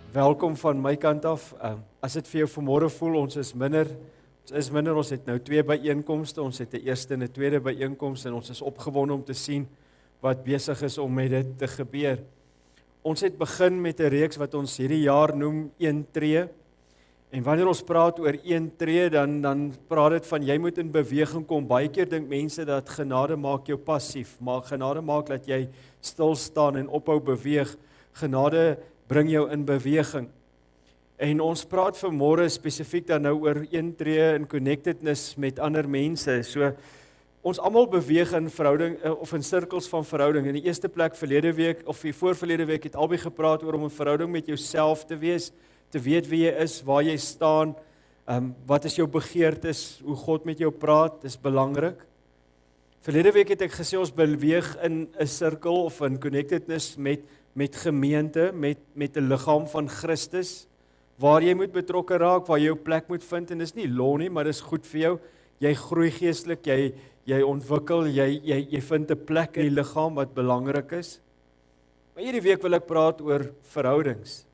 Welkom van my kant af. As dit vir jou vanmôre voel, ons is minder, ons het nou 2 byeenkomste, ons het 'n eerste en 'n tweede byeenkoms en ons is opgewonde om te sien wat besig is om met dit te gebeur. Ons het begin met 'n reeks wat ons hierdie jaar noem 1 tree. En wanneer ons praat oor 1 tree, dan praat dit van jy moet in beweging kom. Baie keer dink mense dat genade maak jou passief, maar genade maak dat jy stil staan en ophou beweeg. Genade bring jou in beweging. En ons praat vanmôre spesifiek dan nou oor 1 tree in connectedness met ander mense. So ons almal beweeg in verhouding of in sirkels van verhouding. In die eerste plek verlede week of die voorverlede week het albei gepraat oor om 'n verhouding met jouself te wees, te weet wie jy is, waar jy staan, wat is jou begeertes, hoe God met jou praat, dis belangrik. Verlede week het ek gesê ons beweeg in 'n sirkel of in connectedness met gemeente, met 'n liggaam van Christus, waar jy moet betrokke raak, waar jy jou plek moet vind, en dis nie law nie, maar dis goed vir jou. Jy groei geestelik, jy ontwikkel, jy vind 'n plek in die liggaam wat belangrik is. Maar hierdie week wil ek praat oor verhoudings.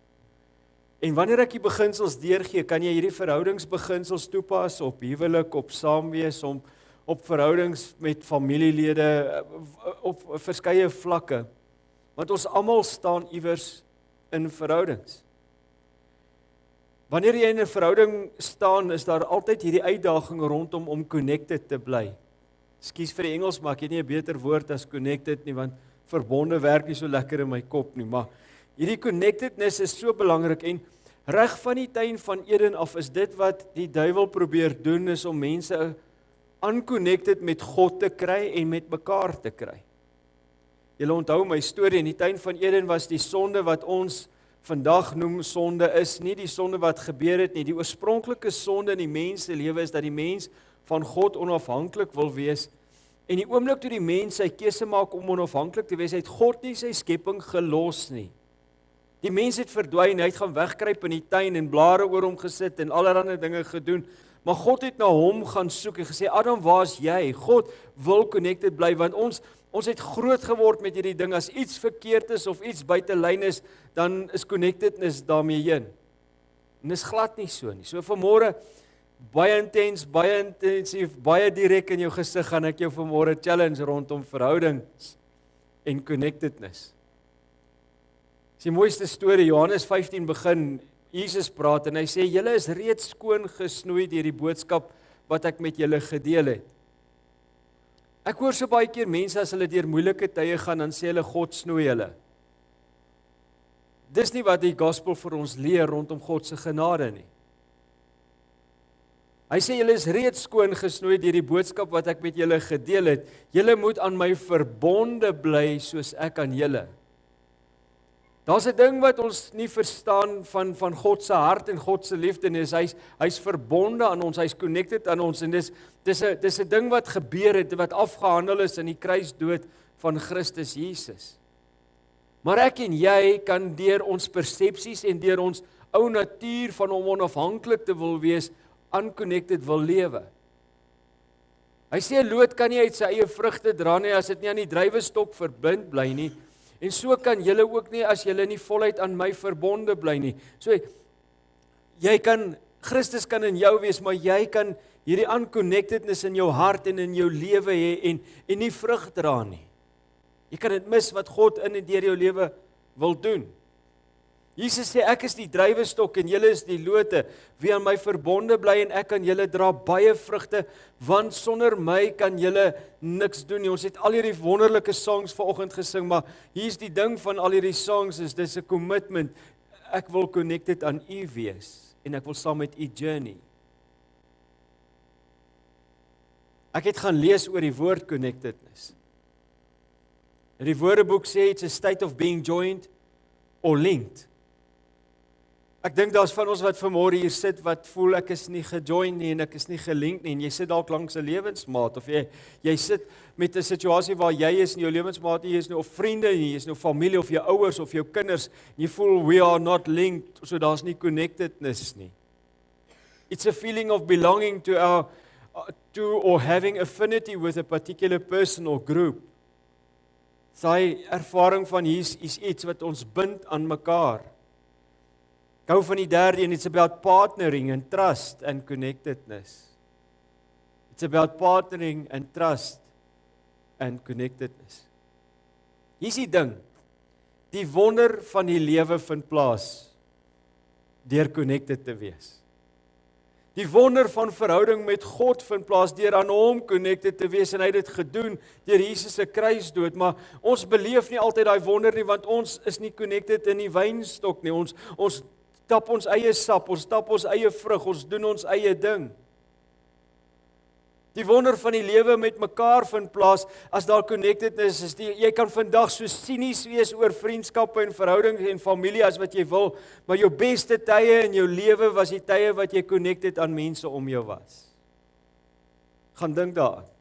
En wanneer ek die beginsels deurgee, kan jy hierdie verhoudingsbeginsels toepas op huwelik, op saamwees, op verhoudings met familielede, op verskeie vlakke. Want ons almal staan iewers in verhoudings. Wanneer jy in 'n verhouding staan, is daar altyd hierdie uitdaging rondom om connected te bly. Ekskuus vir die Engels, maar ek het nie 'n beter woord as connected nie, want verbonde werk nie so lekker in my kop nie, maar hierdie connectedness is so belangrik, en reg van die tuin van Eden af is dit wat die duiwel probeer doen, is om mense unconnected met God te kry en met mekaar te kry. Julle onthou my storie, in die tuin van Eden was die sonde wat ons vandag noem sonde is nie die sonde wat gebeur het nie. Die oorspronklike sonde in die mens se lewe is dat die mens van God onafhanklik wil wees. En die oomblik toe die mens sy keuse maak om onafhanklik te wees, het God nie sy skepping gelos nie. Die mens het verdwyn, hy het gaan wegkruip in die tuin en blare oor hom gesit en allerlei dinge gedoen. Maar God het na hom gaan soek en gesê, Adam, waar is jy? God wil connected bly, want ons het groot geword met hierdie ding. As iets verkeerd is of iets buite lyn is, dan is connectedness daarmee heen. En dis glad nie so nie. So vanmôre, baie intens, baie intensief, baie direk in jou gesig, gaan ek jou vanmôre challenge rondom verhoudings en connectedness. Dis die mooiste storie, Johannes 15 begin, Jesus praat en hy sê, julle is reeds skoon gesnoei deur die boodskap wat ek met julle gedeel het. Ek hoor so baie keer mense as hulle deur moeilike tye gaan, dan sê hulle God snoei hulle. Dis nie wat die gospel vir ons leer rondom God se genade nie. Hy sê julle is reeds skoon gesnoei deur die boodskap wat ek met julle gedeel het. Julle moet aan my verbonde bly soos ek aan julle. Daar's 'n ding wat ons nie verstaan van God se hart en God se liefde nie, is hy's verbonde aan ons, hy's connected aan ons, en dis 'n ding wat gebeur het, wat afgehandel is in die kruisdood van Christus Jesus. Maar ek en jy kan deur ons persepsies en deur ons ou natuur van om onafhanklik te wil wees, unconnected wil lewe. Hy sê 'n loot kan nie uit sy eie vrugte dra nie as dit nie aan die druiwestok verbind bly nie. En so kan julle ook nie as julle nie voluit aan my verbonde bly nie. So Christus kan in jou wees, maar jy kan hierdie unconnectedness in jou hart en in jou lewe hê en nie vrug dra nie. Jy kan dit mis wat God in en deur jou lewe wil doen. Jesus sê, ek is die druiwestok en julle is die lote, wie aan my verbonde bly en ek kan julle dra baie vrugte, want sonder my kan julle niks doen nie. Ons het al hierdie wonderlike songs vanoggend gesing, maar hier's die ding van al hierdie songs, is dis 'n commitment. Ek wil connected aan U wees, en ek wil saam met U journey. Ek het gaan lees oor die woord connectedness. Die Woordeboek sê, it's a state of being joined or linked. Ek dink daar's van ons wat vanmôre hier sit wat voel ek is nie gejoin nie en ek is nie gelink nie, en jy sit dalk langs 'n lewensmaat, of jy sit met 'n situasie waar jy is nie jou lewensmaat nie, jy is nie of vriende nie, jy is nie of familie of jou ouers of jou kinders, en jy voel we are not linked, so daar's nie connectedness nie. It's a feeling of belonging to or having affinity with a particular person or group. Sy ervaring van hier's iets wat ons bind aan mekaar. Ek hou van die derde een, it's about partnering and trust and connectedness. It's about partnering and trust and connectedness. Hier's die ding, die wonder van die lewe vind plaas deur connected te wees. Die wonder van verhouding met God vind plaas deur aan hom connected te wees en hy het dit gedoen deur Jesus se kruisdood, maar ons beleef nie altyd daai wonder nie want ons is nie connected in die wynstok nie. Ons tap ons eie sap, ons tap ons eie vrug, ons doen ons eie ding. Die wonder van die lewe met mekaar vind plaas as daar connectedness is. Jy kan vandag so sinies wees oor vriendskappe en verhoudings en familie as wat jy wil, maar jou beste tye in jou lewe was die tye wat jy connected aan mense om jou was. Gaan dink daaraan.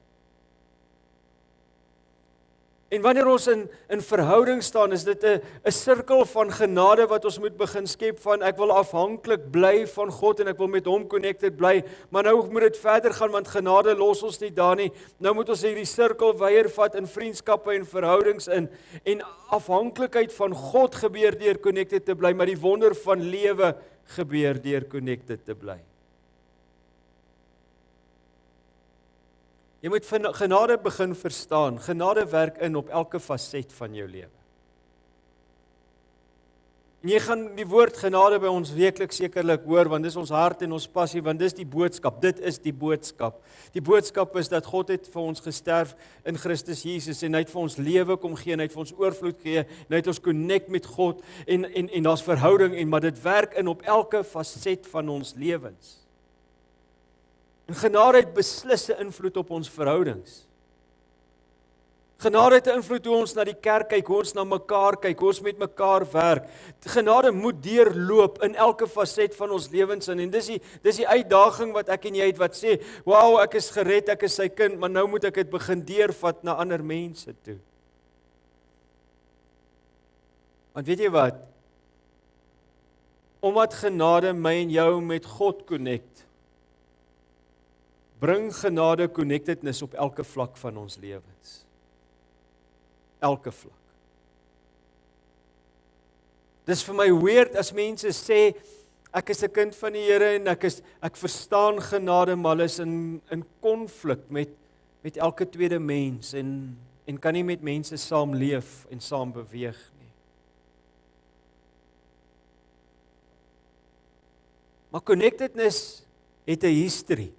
En wanneer ons in verhouding staan, is dit 'n sirkel van genade wat ons moet begin skep van ek wil afhanklik bly van God en ek wil met hom connected bly, maar nou moet dit verder gaan want genade los ons nie daar nie. Nou moet ons hierdie sirkel weier vat in vriendskappe en verhoudings in en afhanklikheid van God gebeur deur connected te bly, maar die wonder van lewe gebeur deur connected te bly. Jy moet genade begin verstaan. Genade werk in op elke faset van jou lewe. En jy gaan die woord genade by ons weekliks sekerlik hoor, want dis ons hart en ons passie, want dis die boodskap. Dit is die boodskap. Die boodskap is dat God het vir ons gesterf in Christus Jesus en hy het vir ons lewe kom gee en hy het vir ons oorvloed gee en hy het ons connect met God en daar's verhouding maar dit werk in op elke faset van ons lewens. En genade het beslisse invloed op ons verhoudings. Genade het 'n invloed hoe ons na die kerk kyk, hoe ons na mekaar kyk, hoe ons met mekaar werk. Genade moet deurloop in elke faset van ons lewens in. En dis die uitdaging wat ek en jy het wat sê, "Wow, ek is gered, ek is sy kind, maar nou moet ek dit begin deurvat na ander mense toe." Want weet jy wat? Omdat genade my en jou met God connect, bring genade connectedness op elke vlak van ons lewens. Elke vlak. Dis vir my weird as mense sê, ek is 'n kind van die Here en ek verstaan genade, maar hulle is in konflik met elke tweede mens en kan nie met mense saam leef en saam beweeg nie. Maar connectedness het 'n history.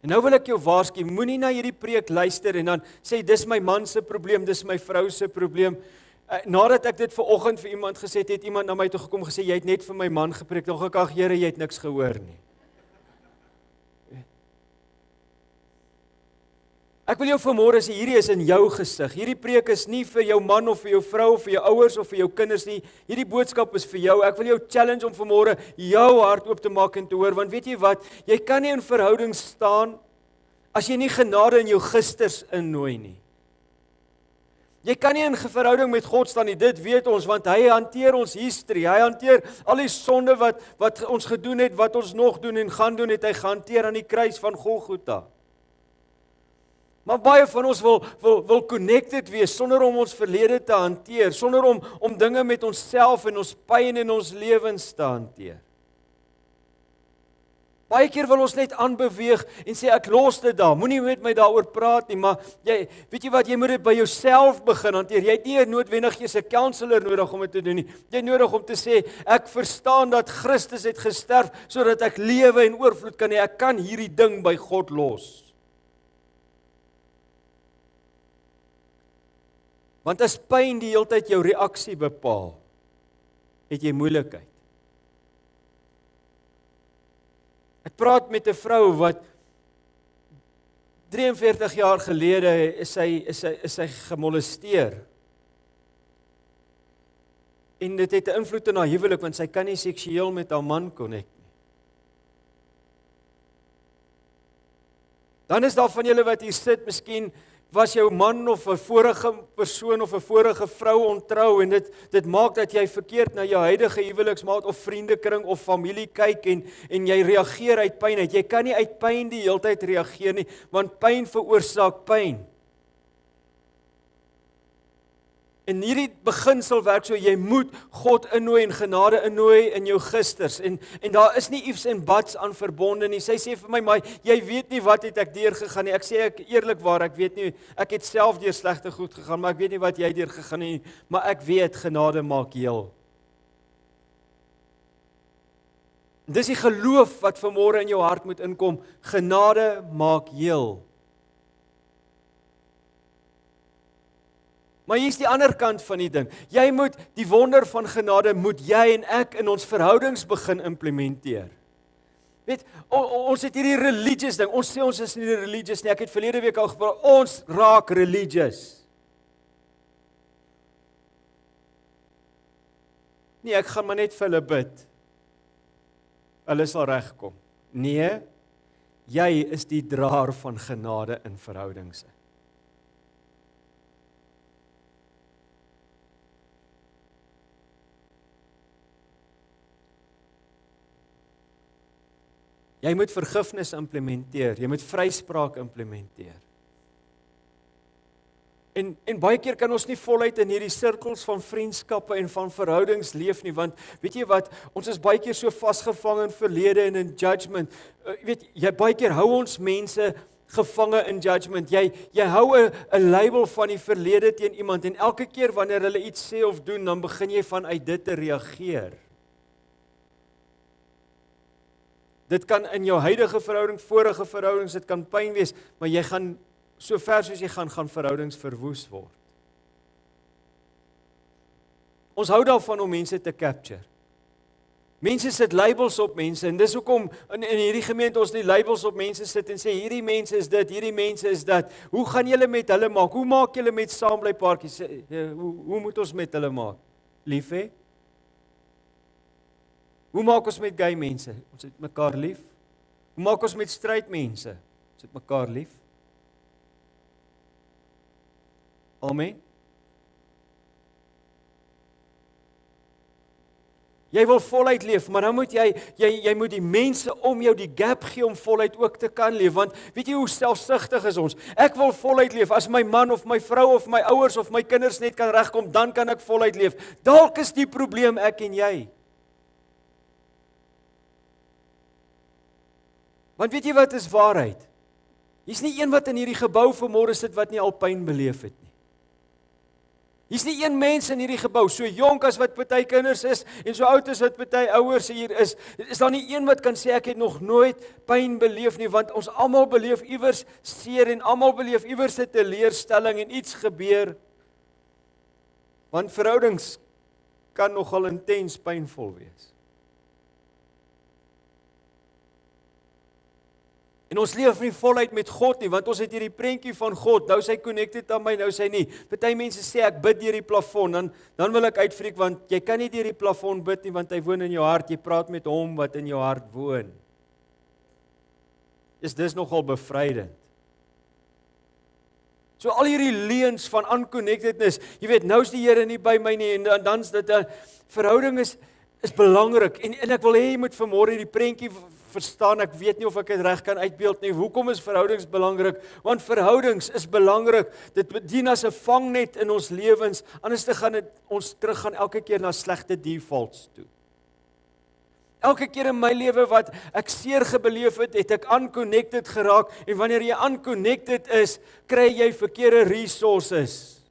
En nou wil ek jou waarsku, moenie na hierdie preek luister en dan sê dis my man se probleem, dis my vrou se probleem. Nadat ek dit vanoggend vir iemand gesê het iemand na my toe gekom gesê jy het net vir my man gepreek. Tog ek, ag Here, jy het niks gehoor nie. Ek wil jou vanmôre sê hierdie is in jou gesig. Hierdie preek is nie vir jou man of vir jou vrou of vir jou ouers of vir jou kinders nie. Hierdie boodskap is vir jou. Ek wil jou challenge om vanmôre jou hart oop te maak en te hoor, want weet jy wat? Jy kan nie in verhouding staan as jy nie genade in jou gisters innooi nie. Jy kan nie in verhouding met God staan nie, dit weet ons, want hy hanteer ons history, hy hanteer al die sonde wat ons gedoen het, wat ons nog doen en gaan doen, het hy gehanteer aan die kruis van Golgotha. Maar baie van ons wil connected wees, sonder om ons verlede te hanteer, sonder om dinge met onsself en ons pyn en ons lewens te hanteer. Baie keer wil ons net aanbeweeg en sê ek los dit daar, moenie met my daaroor praat nie, maar weet jy wat, jy moet dit by jouself begin hanteer. Jy het nie noodwendig jy's 'n counselor nodig om dit te doen nie. Jy het nodig om te sê, ek verstaan dat Christus het gesterf, sodat ek lewe en oorvloed kan hê. Ek kan hierdie ding by God los. Want as pyn die hele tyd jou reaksie bepaal, het jy moeilikheid. Ek praat met 'n vrou wat 43 jaar gelede is sy gemolesteer. En dit het 'n invloed in haar huwelik want sy kan nie seksueel met haar man connect nie. Dan is daar van julle wat hier sit, miskien was jou man of 'n vorige persoon of 'n vorige vrou ontrou en dit maak dat jy verkeerd na jou huidige huweliksmaat of vriendekring of familie kyk en jy reageer uit pyn uit. Jy kan nie uit pyn die hele tyd reageer nie, want pyn veroorsaak pyn. En hierdie beginsel werk so, jy moet God innooi en genade innooi in jou gisters. En daar is nie ifs en buts aan verbonde nie. Sy sê vir my, maar jy weet nie wat het ek deurgegaan nie. Ek sê ek eerlikwaar, ek weet nie, ek het self deur slegte goed gegaan, maar ek weet nie wat jy deurgegaan nie, maar ek weet genade maak heel. Dis die geloof wat vanmôre in jou hart moet inkom. Genade maak heel. Maar hier is die ander kant van die ding. Jy moet die wonder van genade, moet jy en ek in ons verhoudings begin implementeer. Weet, ons het hierdie religious ding. Ons sê ons is nie religious nie. Ek het verlede week al gepraat. Ons raak religious. Nee, ek gaan maar net vir hulle bid. Hulle sal regkom. Nee, jy is die draer van genade in verhoudings. Jy moet vergifnis implementeer, jy moet vryspraak implementeer. En baie keer kan ons nie voluit in hierdie sirkels van vriendskappe en van verhoudings leef nie, want weet jy wat, ons is baie keer so vasgevang in verlede en in judgment. Weet jy, baie keer hou ons mense gevange in judgment. Jy hou 'n label van die verlede teen iemand en elke keer wanneer hulle iets sê of doen, dan begin jy vanuit dit te reageer. Dit kan in jou huidige verhouding, vorige verhoudings, dit kan pyn wees, maar jy gaan, so ver soos jy gaan verhoudings verwoes word. Ons hou daarvan om mense te capture. Mense sit labels op mense, en dis hoekom in hierdie gemeente ons nie labels op mense sit en sê, hierdie mense is dit, hierdie mense is dat. Hoe gaan julle met hulle maak? Hoe maak julle met saamblypaartjies? Hoe moet ons met hulle maak? Lief hê? Hoe maak ons met gay mense? Ons het mekaar lief. Hoe maak ons met straight mense? Ons het mekaar lief. Amen. Jy wil voluit leef, maar dan moet jy moet die mense om jou die gap gee om voluit ook te kan leef, want weet jy hoe selfsugtig is ons? Ek wil voluit leef, as my man of my vrou of my ouers of my kinders net kan regkom, dan kan ek voluit leef. Dalk is die probleem ek en jy. Want weet jy wat is waarheid? Hier's nie een wat in hierdie gebou vanmôre sit wat nie al pyn beleef het nie. Hier's nie een mens in hierdie gebou, so jonk as wat party kinders is en so oud as wat party ouers hier is daar nie een wat kan sê ek het nog nooit pyn beleef nie, want ons almal beleef iewers seer en almal beleef iewers 'n teleurstelling en iets gebeur. Want verhoudings kan nogal intens pynvol wees. En ons leef nie voluit met God nie, want ons het hierdie prentjie van God, nou sy connected aan my, nou sy nie. Party mense sê ek bid deur die plafon, dan wil ek uitfriek, want jy kan nie deur die plafon bid nie, want hy woon in jou hart, jy praat met hom wat in jou hart woon. Dis nogal bevrydend. So al hierdie leuns van unconnectedness, jy weet, nou is die Here nie by my nie, en dan is dit 'n verhouding is belangrik, en ek wil hê jy moet vanmôre hierdie prentjie verstaan, ek weet nie of ek dit reg kan uitbeeld nie. Hoekom is verhoudings belangrik? Want verhoudings is belangrik. Dit dien as 'n vangnet in ons lewens. Anders gaan dit ons teruggaan elke keer na slegte defaults toe. Elke keer in my lewe wat ek seer gebeleef het, het ek unconnected geraak, en wanneer jy unconnected is, kry jy verkeerde resources.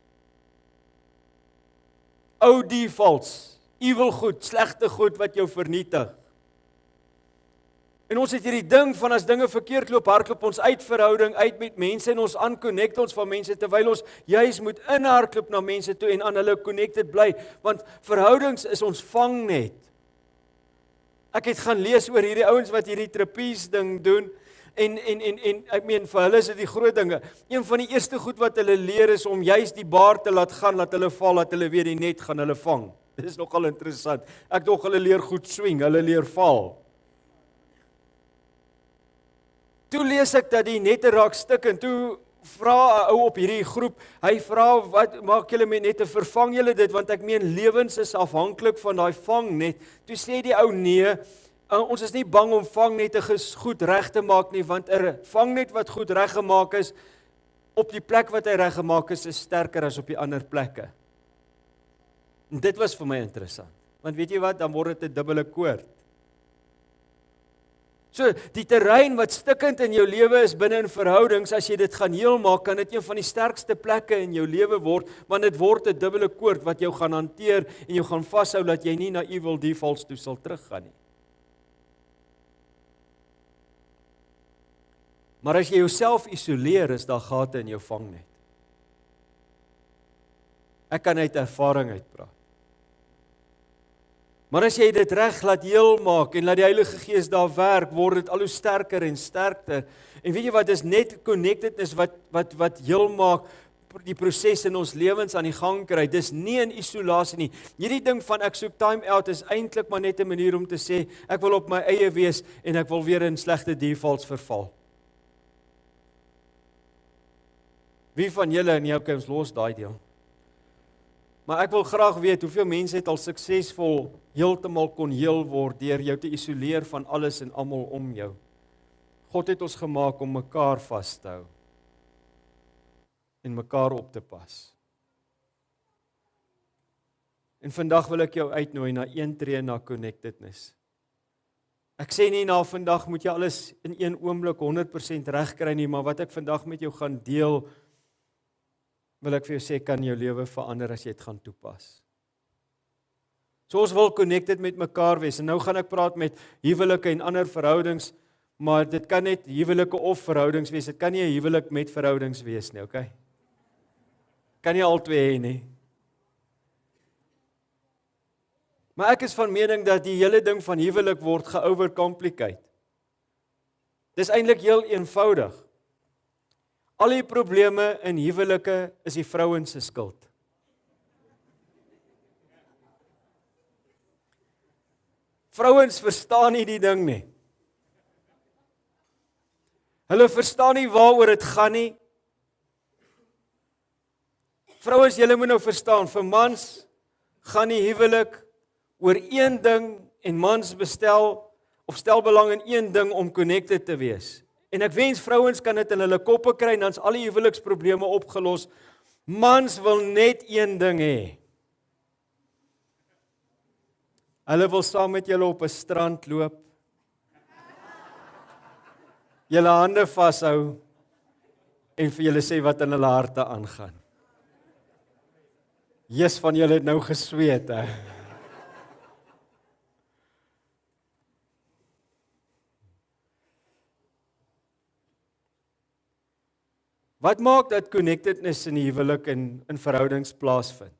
Ou defaults, evil goed, slegte goed wat jou vernietig. En ons het hierdie ding van as dinge verkeerd loop, hardloop ons uit verhouding, uit met mense en ons unconnect ons van mense, terwyl ons juis moet inhardloop na mense toe en aan hulle connected bly, want verhoudings is ons vangnet. Ek het gaan lees oor hierdie ouens wat hierdie trapeze ding doen, en ek meen vir hulle is dit die groot dinge. Een van die eerste goed wat hulle leer is om juis die baar te laat gaan, laat hulle val, laat hulle weer die net gaan hulle vang. Dit is nogal interessant. Ek dink hulle leer goed swing, hulle leer val. Toe lees ek dat die nette raak stik, en toe vra 'n ou op hierdie groep, hy vra, wat maak julle met nette, vervang julle dit, want ek meen lewens is afhanklik van daai vangnet. Toe sê die ou, nee, ons is nie bang om vangnette goed reg te maak nie, want 'n vangnet wat goed reggemaak is, op die plek wat hy reggemaak is sterker as op die ander plekke. En dit was vir my interessant. Want weet jy wat, dan word dit 'n dubbele koord. So, die terrein wat stikkend in jou lewe is binne in verhoudings, as jy dit gaan heel maak, kan dit een van die sterkste plekke in jou lewe word, want dit word 'n dubbele koord wat jou gaan hanteer en jou gaan vashou dat jy nie na evil defaults toe sal teruggaan nie. Maar as jy jouself isoleer, is daar gate in jou vangnet. Ek kan uit ervaring uitpraat. Maar as jy dit reg laat heel maak en laat die Heilige Gees daar werk, word dit al hoe sterker en sterker. En weet jy wat, dis net connectedness wat heel maak, die proses in ons lewens aan die gang kry. Dis nie in isolasie nie. Hierdie ding van ek soek time out is eintlik maar net 'n manier om te sê, ek wil op my eie wees en ek wil weer in slegte defaults verval. Wie van julle in jou kinders los daai deel? Maar ek wil graag weet, hoeveel mense het al suksesvol heeltemal kon heel word deur jou te isoleer van alles en almal om jou? God het ons gemaak om mekaar vas te hou en mekaar op te pas. En vandag wil ek jou uitnooi na een tree na connectedness. Ek sê nie na vandag moet jy alles in een oomblik 100% reg kry nie, maar wat ek vandag met jou gaan deel, wil ek vir jou sê, kan jou lewe verander as jy dit gaan toepas. So ons wil connected met mekaar wees, en nou gaan ek praat met huwelike en ander verhoudings, maar dit kan net huwelike of verhoudings wees, dit kan nie 'n huwelik met verhoudings wees nie, okay? Kan nie al twee hê nie. Maar ek is van mening dat die hele ding van huwelik word ge-overcomplicate. Dis eintlik heel eenvoudig. Al die probleme in huwelike is die vrouens se skuld. Vrouens verstaan nie die ding nie. Hulle verstaan nie waaroor dit gaan nie. Vrouens, julle moet nou verstaan, vir mans gaan die huwelik oor een ding en mans stel belang in een ding om connected te wees. En ek wens vrouens kan dit in hulle koppe kry en dan's al die huweliksprobleme opgelos. Mans wil net een ding hê. Hulle wil saam met julle op 'n strand loop. Julle hande vashou en vir julle sê wat in hulle harte aangaan. Jesus van julle het nou gesweet, hè. Wat maak dat connectedness in die huwelik en in verhoudings plaasvind?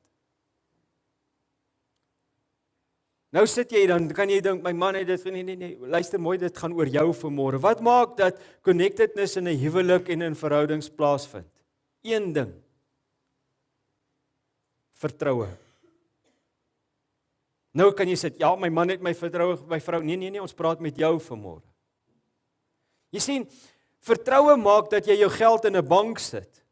Nou sit jy dan kan jy dink my man het dit nee, luister mooi, dit gaan oor jou vanmôre. Wat maak dat connectedness in 'n huwelik en in verhoudings plaasvind? Een ding. Vertroue. Nou kan jy sê, ja, my man het my vertroue by vrou. Nee, ons praat met jou vanmôre. Jy sien, vertroue maak dat jy jou geld in 'n bank sit.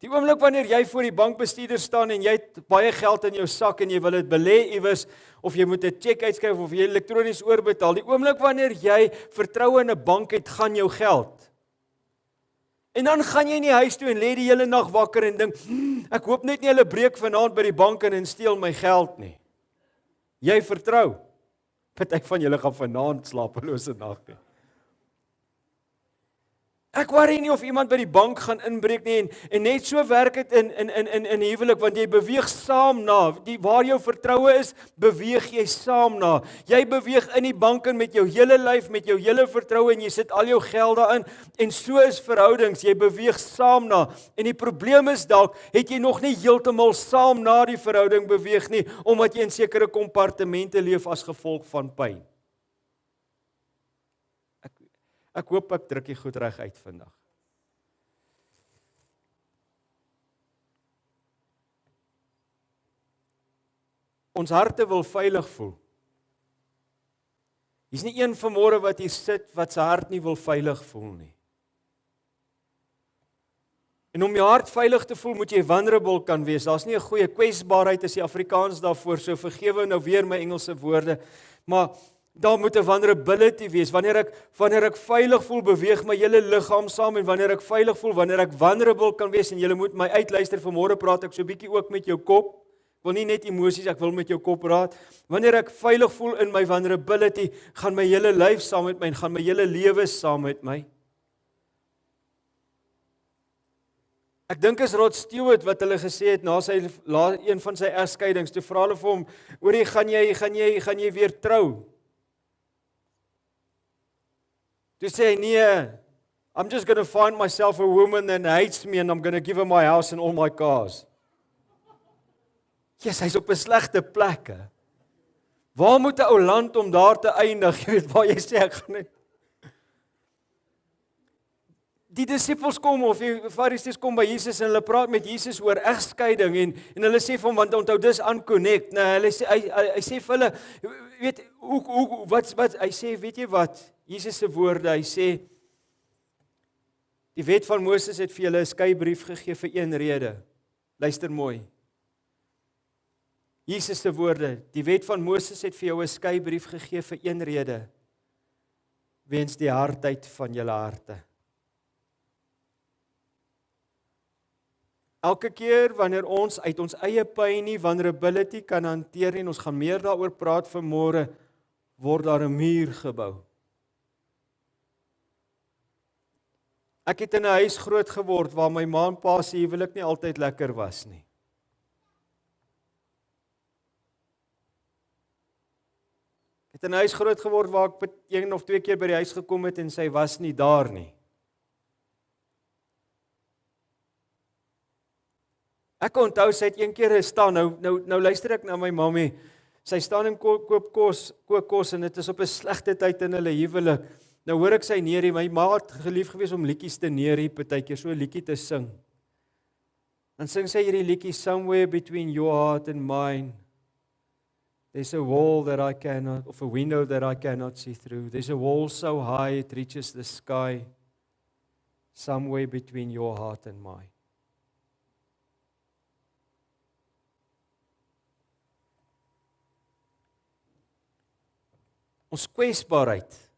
Die oomblik wanneer jy voor die bankbestuurder staan en jy het baie geld in jou sak en jy wil dit belê iewers, of jy moet 'n cheque uitskryf of jy elektronies oorbetaal, die oomblik wanneer jy vertroue in 'n bank het, gaan jou geld. En dan gaan jy in die huis toe en lê die hele nag wakker en dink, ek hoop net nie hulle breek vanaand by die bank in en steel my geld nie. Jy vertrou. Party van julle gaan vanaand slapelose nag hê. Ek worry nie of iemand by die bank gaan inbreek nie en net so werk dit in huwelik, want jy beweeg saam na, waar jou vertroue is, beweeg jy saam na. Jy beweeg in die bank in met jou hele lyf, met jou hele vertroue en jy sit al jou geld daarin en so is verhoudings, jy beweeg saam na. En die probleem is dalk, het jy nog nie heeltemal saam na die verhouding beweeg nie, omdat jy in sekere kompartemente leef as gevolg van pyn. Ek hoop ek druk jy goed reg uit vandag. Ons harte wil veilig voel. Hier's nie een vanmôre wat hier sit wat sy hart nie wil veilig voel nie. En om jou hart veilig te voel, moet jy vulnerable kan wees. Daar's nie 'n goeie kwesbaarheid is die Afrikaans daarvoor, so vergewe nou weer my Engelse woorde, maar daar moet 'n vulnerability wees. Wanneer ek veilig voel, beweeg my hele liggaam saam en wanneer ek veilig voel, wanneer ek vulnerable kan wees en jy moet my uitluister, vanmôre praat ek so 'n bietjie ook met jou kop. Ek wil nie net emosies, ek wil met jou kop praat. Wanneer ek veilig voel in my vulnerability, gaan my hele lyf saam met my en gaan my hele lewe saam met my. Ek dink is Rod Stewart wat hulle gesê het na een van sy egskeidings, toe vra hulle vir hom, "Hoorie, gaan jy weer trou?" Toe sê hy, "Nee, I'm just going to find myself a woman that hates me and I'm going to give her my house and all my cars." Yes, hy's op 'n slegte plek. Waar moet 'n ou land om daar te eindig? Jy weet waar jy sê ek gaan net. Die disippels kom of die Fariseërs kom by Jesus en hulle praat met Jesus oor egskeiding en hulle sê vir hom, want onthou dis unconnect. Nee, hulle sê hy sê vir hulle, weet wat hy sê, weet jy wat? Jesus se woorde, hy sê die wet van Moses het vir julle 'n skeibrief gegee vir een rede. Luister mooi. Jesus se woorde, die wet van Moses het vir jou 'n skeibrief gegee vir een rede. Weens die hardheid van julle harte. Elke keer wanneer ons uit ons eie pyn nie vulnerability kan hanteer en ons gaan meer daaroor praat vanmôre, word daar 'n muur gebou. Ek het in 'n huis groot geword waar my ma en pa se huwelik nie altyd lekker was nie. Ek het in 'n huis groot geword waar ek een of twee keer by die huis gekom het en sy was nie daar nie. Ek onthou sy het een keer gestaan, nou luister ek na my mammie, sy staan en kook kos en dit is op 'n slegte tyd in hulle huwelik. Nou hoor ek sy neerie, my ma het gelief gewees om liedjies te neerie, partykeer so 'n liedjie te sing. Dan sing sy hierdie liedjie, "Somewhere between your heart and mine, there's a wall that I cannot, of a window that I cannot see through. There's a wall so high it reaches the sky, somewhere between your heart and mine." Ons kwesbaarheid,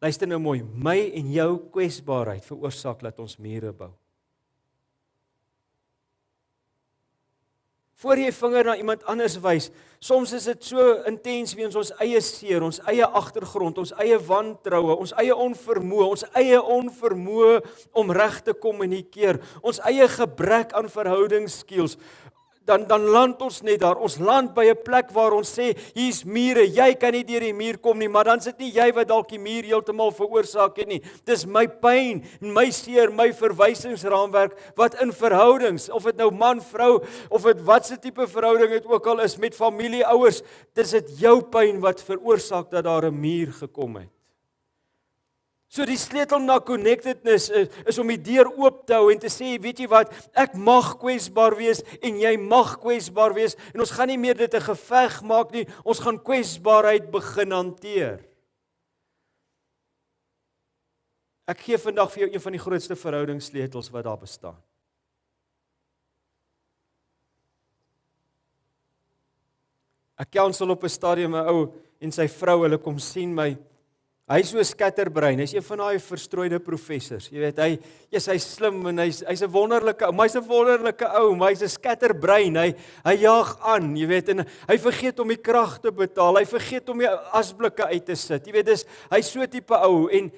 luister nou mooi, my en jou kwesbaarheid veroorsaak dat ons mure bou. Voor jy vinger na iemand anders wys, soms is dit so intens weens ons eie seer, ons eie agtergrond, ons eie wantroue, ons eie onvermoë om reg te kommunikeer, ons eie gebrek aan verhoudingsskills. Dan land ons net daar, ons land by 'n plek waar ons sê, hier's mure, jy kan nie deur die muur kom nie, maar dan sit nie jy wat dalk die muur heeltemal veroorsaak het nie. Dis my pyn en my seer, my verwysingsraamwerk wat in verhoudings, of dit nou man, vrou, of dit wat se tipe verhouding dit ook al is, met familie, ouers, dis dit jou pyn wat veroorsaak dat daar 'n muur gekom het. So die sleutel na connectedness is om die deur oop te hou en te sê, weet jy wat, ek mag kwesbaar wees en jy mag kwesbaar wees en ons gaan nie meer dit 'n geveg maak nie, ons gaan kwesbaarheid begin hanteer. Ek gee vandag vir jou een van die grootste verhoudingssleutels wat daar bestaan. Ek counsel op 'n stadium 'n ou en sy vrou, hulle kom sien my. Hy is so 'n scatterbrein, hy's een van daai verstrooide professors. Jy weet, hy's slim en hy's 'n wonderlike ou, maar hy's 'n wonderlike ou, maar hy's 'n scatterbrein. Hy jaag aan, jy weet, en hy vergeet om die krag te betaal. Hy vergeet om die asblikke uit te sit. Jy weet, hy's so 'n tipe ou en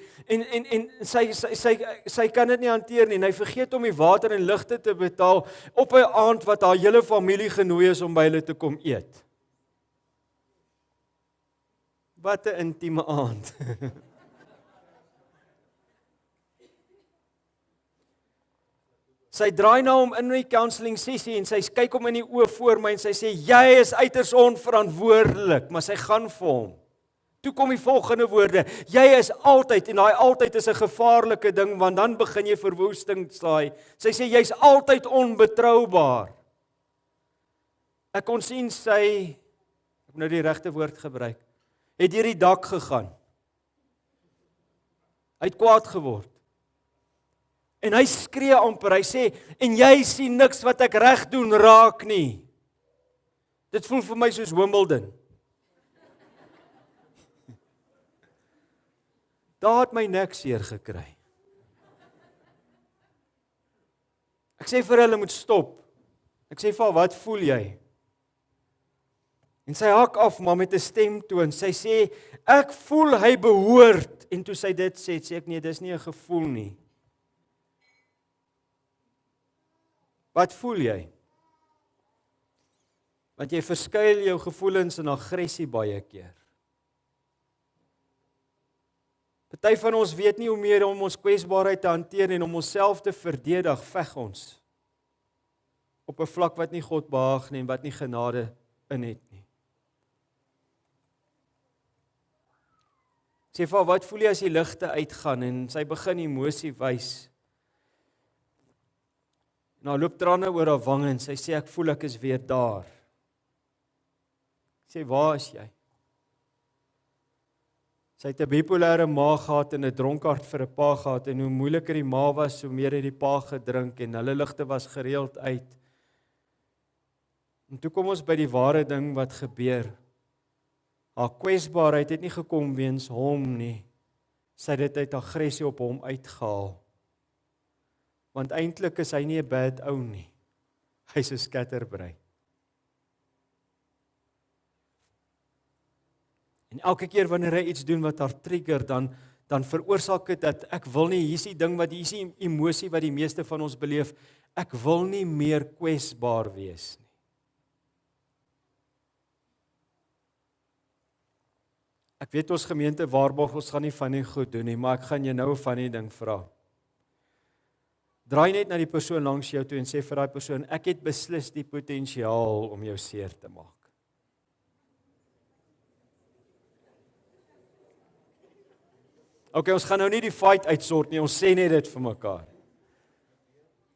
sy kan dit nie hanteer nie. En hy vergeet om die water en ligte te betaal op 'n aand wat haar hele familie genooi is om by hulle te kom eet. Wat 'n intieme aand. Sy draai na hom in die counselling sessie en sy kyk hom in die oë voor my en sy sê, jy is uiters onverantwoordelik, maar sy gaan vir hom. Toe kom die volgende woorde, jy is altyd, en daai altyd is 'n gevaarlike ding, want dan begin jy verwoesting saai. Sy sê, jy's altyd onbetroubaar. Ek kon sien sy, ek moet nou die regte woord gebruik, het deur die dak gegaan. Hy het kwaad geword. En hy skree amper, hy sê, en jy sien niks wat ek reg doen raak nie. Dit voel vir my soos Wimbledon. Daar het my nek seer gekry. Ek sê vir hulle moet stop. Ek sê vir haar, wat voel jy? En sy hak af maar met 'n stemtoon. Sy sê, ek voel hy behoort. En toe sy dit sê ek nee, dis nie 'n gevoel nie. Wat voel jy? Want jy verskuil jou gevoelens in aggressie baie keer. Party van ons weet nie hoe meer om ons kwesbaarheid te hanteer en om onsself te verdedig, veg ons op 'n vlak wat nie God behaag nie en wat nie genade in het nie. Sê vir haar, wat voel jy as die ligte uitgaan en sy begin emosie wys? En haar loop trane oor haar wange en sy sê ek voel ek is weer daar. Sê waar is jy? Sy het 'n bipolêre ma gehad en 'n dronkaard vir 'n pa gehad en hoe moeiliker die ma was, hoe meer het die pa gedrink en hulle ligte was gereeld uit. En toe kom ons by die ware ding wat gebeur. Haar kwesbaarheid het nie gekom weens hom nie. Sy het dit uit aggressie op hom uitgehaal. Want eintlik is hy nie 'n bad ou nie. Hy's 'n scatterbrain. En elke keer wanneer hy iets doen wat haar trigger, dan veroorsaak dit dat ek wil nie, hier's die ding wat hier's die emosie wat die meeste van ons beleef, ek wil nie meer kwesbaar wees nie. Ek weet ons gemeente waarborg ons gaan nie van die goed doen nie, maar ek gaan jou nou van die ding vra. Draai net na die persoon langs jou toe en sê vir daai persoon, ek het beslis die potensiaal om jou seer te maak. Okay, ons gaan nou nie die fight uitsort nie, ons sê net dit vir mekaar.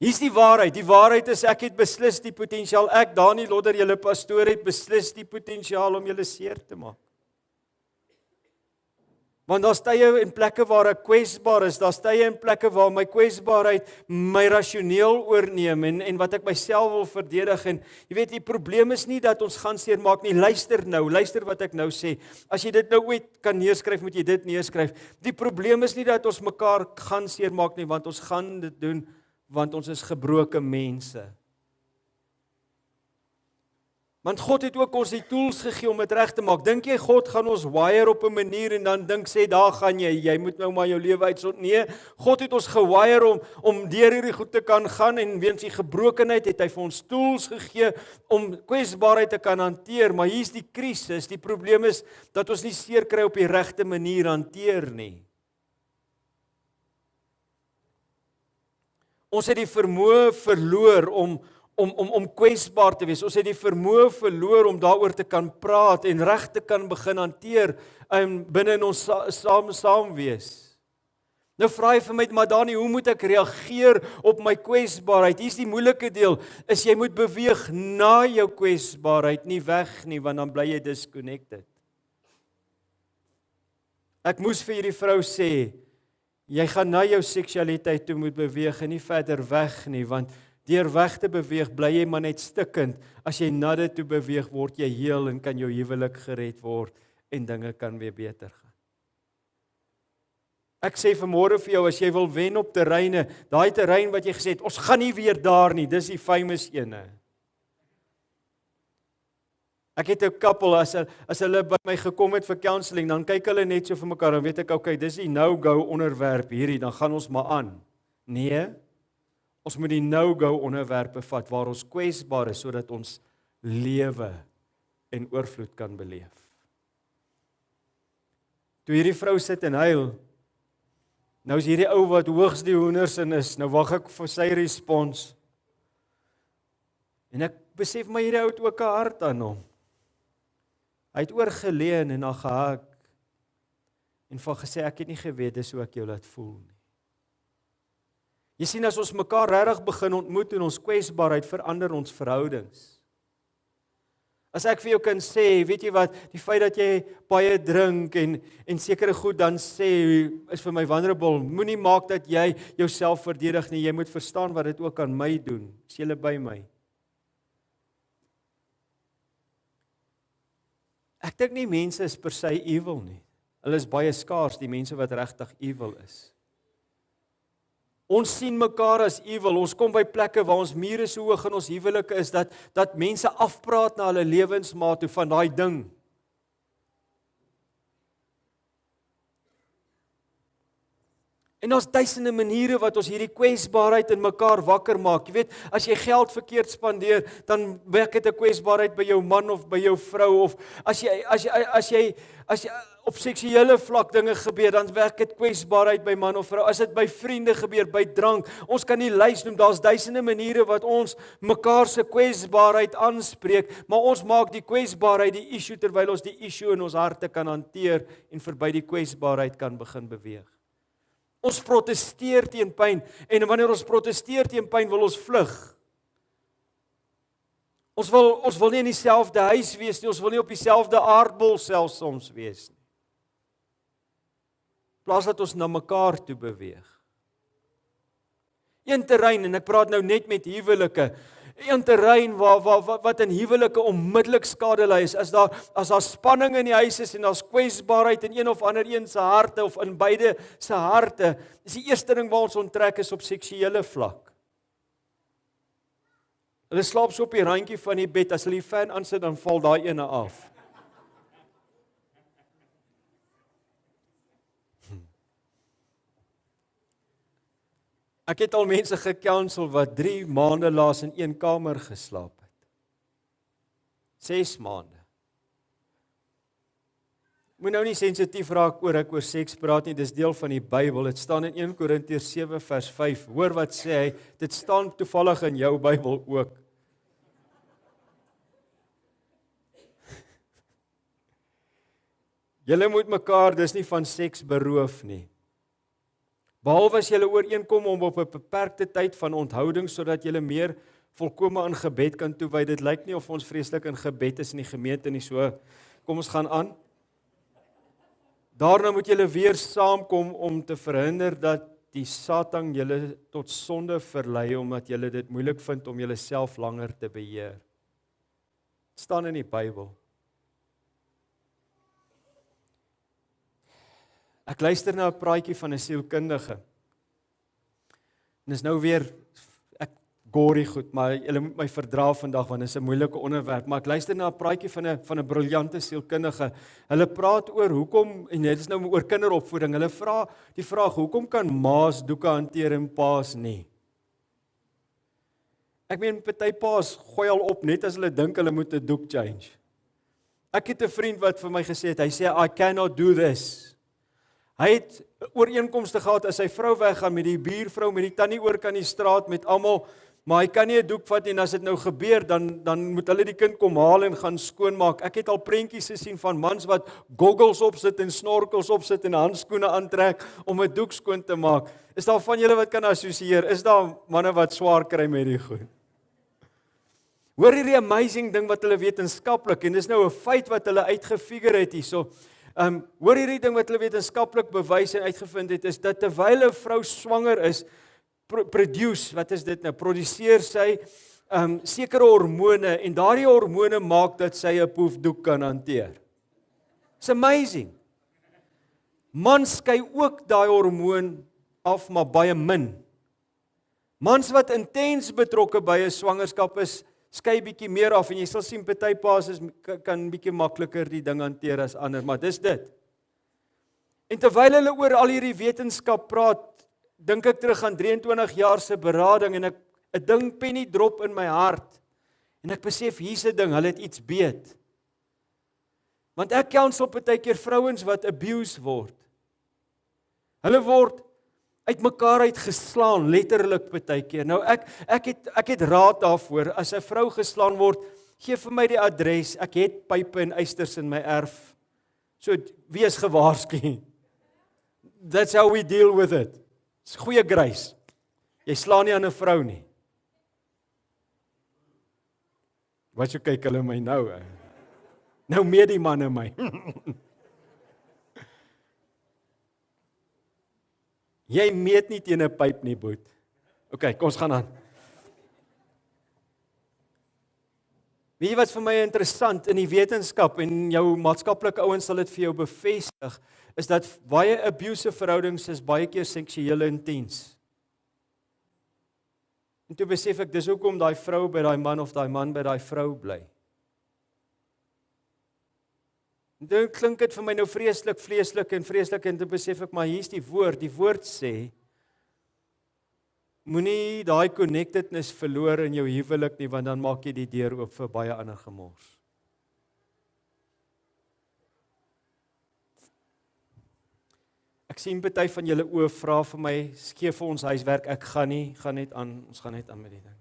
Hier's die waarheid. Die waarheid is ek het beslis die potensiaal. Ek, Dani Lodder, julle pastoor, het beslis die potensiaal om julle seer te maak. Want daar's tye en plekke waar ek kwesbaar is, daar's tye en plekke waar my kwesbaarheid my rasioneel oorneem en wat ek myself wil verdedig en jy weet die probleem is nie dat ons gaan seermaak nie. Luister wat ek nou sê. As jy dit nou ooit kan neerskryf, moet jy dit neerskryf. Die probleem is nie dat ons mekaar gaan seermaak nie, want ons gaan dit doen want ons is gebroke mense. Want God het ook ons die tools gegee om dit reg te maak. Dink jy God gaan ons wire op 'n manier en dan sê daar gaan jy moet nou maar jou lewe uitsort? Nee, God het ons gewire om deur hierdie goed te kan gaan en weens die gebrokenheid het hy vir ons tools gegee om kwesbaarheid te kan hanteer, maar hier's die krisis. Die probleem is dat ons nie seer kry op die regte manier hanteer nie. Ons het die vermoë verloor om kwesbaar te wees. Ons het die vermoë verloor om daaroor te kan praat en reg te kan begin hanteer binne in ons saam wees. Nou vra jy vir my, maar Dani, hoe moet ek reageer op my kwesbaarheid? Hier's die moeilike deel, is jy moet beweeg na jou kwesbaarheid, nie weg nie, want dan bly jy disconnected. Ek moes vir hierdie vrou sê, jy gaan na jou seksualiteit toe moet beweeg en nie verder weg nie, want deur weg te beweeg, bly jy maar net stikkend. As jy na dit toe beweeg, word jy heel en kan jou huwelik gered word en dinge kan weer beter gaan. Ek sê vanmôre vir jou, as jy wil wen op terreine, daai terrein wat jy gesê het, ons gaan nie weer daar nie, dis die famous ene. Ek het 'n koppel, as hulle by my gekom het vir counselling, dan kyk hulle net so vir mekaar, dan weet ek, okay, dis die no-go onderwerp hierdie, dan gaan ons maar aan. Nee, ons moet die no-go onderwerpe vat waar ons kwesbaar is sodat ons lewe en oorvloed kan beleef. Toe hierdie vrou sit en huil, nou is hierdie ou wat hoogs die hoenders in is, nou wag ek vir sy respons. En ek besef my hierdie ou het ook 'n hart aan hom. Hy het oorgeleun en haar gehak en van gesê ek het nie geweet dis hoe ek jou laat voel nie. Jy sien, as ons mekaar regtig begin ontmoet en ons kwesbaarheid verander ons verhoudings. As ek vir jou kan sê, weet jy wat, die feit dat jy baie drink en sekere goed dan sê, is vir my vulnerable, moenie maak dat jy jouself verdedig nie, jy moet verstaan wat dit ook aan my doen, is jy by my. Ek dink nie mense is per se evil nie, hulle is baie skaars, die mense wat regtig evil is. Ons sien mekaar as evil. Ons kom by plekke waar ons mure so hoog in ons huwelike is dat mense afpraat na hulle lewensmaat toe van daai ding. En ons duisende maniere wat ons hierdie kwesbaarheid in mekaar wakker maak. Jy weet, as jy geld verkeerd spandeer, dan werk dit 'n kwesbaarheid by jou man of by jou vrou, of as jy op seksuele vlak dinge gebeur, dan werk dit kwesbaarheid by man of vrou. As dit by vriende gebeur, by drank, ons kan nie lys noem, daar's duisende maniere wat ons mekaar se kwesbaarheid aanspreek, maar ons maak die kwesbaarheid die issue terwyl ons die issue in ons harte kan hanteer en verby die kwesbaarheid kan begin beweeg. Ons protesteer teen pyn, en wanneer ons protesteer teen pyn, wil ons vlug. Ons wil nie in dieselfde huis wees nie, ons wil nie op dieselfde aardbol selfs soms wees nie. Plaas dat ons na mekaar toe beweeg. Een terrein, en ek praat nou net met huwelike, een terrein wat in huwelike onmiddellik skade ly is, as daar spanning in die huis is en daar's kwesbaarheid in een of ander een se harte of in beide se harte, is die eerste ding waar ons onttrek is op seksuele vlak. Hulle slaap so op die randjie van die bed, as hulle die fan aansit, dan val daai ene af. Ek het al mense gekansel wat 3 maande laas in een kamer geslaap het. 6 maande. Moet nou nie sensitief raak oor ek oor seks praat nie, dis deel van die Bybel. Dit staan in 1 Korintiërs 7 vers 5. Hoor wat sê hy, dit staan toevallig in jou Bybel ook. Julle moet mekaar dus nie van seks beroof nie. Behalwe as julle ooreenkom om op 'n beperkte tyd van onthouding sodat julle meer volkome aan gebed kan toewy. Dit lyk nie of ons vreeslik in gebed is in die gemeente nie, so kom ons gaan aan. Daarna moet julle weer saamkom om te verhinder dat die Satan julle tot sonde verlei omdat julle dit moeilik vind om julleself langer te beheer. Dit staan in die Bybel. Ek luister na 'n praatjie van 'n sielkundige. En dis nou weer ek gory goed, maar julle moet my verdra vandag want dit is 'n moeilike onderwerp, maar ek luister na 'n praatjie van 'n briljante sielkundige. Hulle praat oor hoekom, en dit is nou oor kinderopvoeding. Hulle vra die vraag, hoekom kan ma's doeke hanteer en pa's nie? Ek meen, party pa's gooi al op net as hulle dink hulle moet 'n doek change. Ek het 'n vriend wat vir my gesê het, hy sê I cannot do this. Hy het ooreenkomste gehad as sy vrou weggaan met die buurvrou, met die tannie oor kan die straat met almal, maar hy kan nie 'n doek vat en as dit nou gebeur, dan moet hulle die kind kom haal en gaan skoonmaak. Ek het al prentjies gesien van mans wat goggles opsit en snorkels opsit en handskoene aantrek om 'n doek skoon te maak. Is daar van julle wat kan assosieer? Is daar manne wat swaar kry met die goed? Hoor hierdie amazing ding wat hulle wetenskaplik, en dis nou 'n feit wat hulle uitgefigure het hierso. Hoor hierdie ding wat hulle wetenskaplik bewys en uitgevind het, is dat terwyl 'n vrou swanger is, produseer sy sekere hormone, en daardie hormone maak dat sy 'n poefdoek kan hanteer. It's amazing. Mans skei ook daai hormoon af, maar baie min. Mans wat intens betrokke by 'n swangerskap is, skei bietjie meer af, en jy sal sien party pa's kan bietjie makliker die ding hanteer as ander, maar dis dit. En terwyl hulle oor al hierdie wetenskap praat, dink ek terug aan 23 jaar se berading, en 'n ding penny drop in my hart, en ek besef hier's 'n ding, hulle het iets beet. Want ek counsel partykeer vrouens wat abuse word. Hulle word uit mekaar uitgeslaan, letterlik partykeer. Nou ek het raad daarvoor, as 'n vrou geslaan word, gee vir my die adres, ek het pype en eisters in my erf, so wees gewaarsku. That's how we deal with it. Dis goeie grace. Jy slaan nie aan 'n vrou nie. Wat so kyk hulle my nou? Nou meer die manne my. Jy meet nie teen 'n pyp nie, boet. OK, kom ons gaan aan. Weet jy wat vir my interessant in die wetenskap, en jou maatskaplike ouens sal dit vir jou bevestig, is dat baie abusive verhoudings is baie keer seksueel intens. En toe besef ek, dis hoekom daai vrou by daai man of daai man by daai vrou bly. En toe klink dit vir my nou vreeslik en toe besef ek, maar hier's die woord sê, moenie daai connectedness verloor in jou huwelik nie, want dan maak jy die deur oop vir baie ander gemors. Ek sien party van julle oë vra vir my, gee vir ons huiswerk, ek gaan net aan met die ding.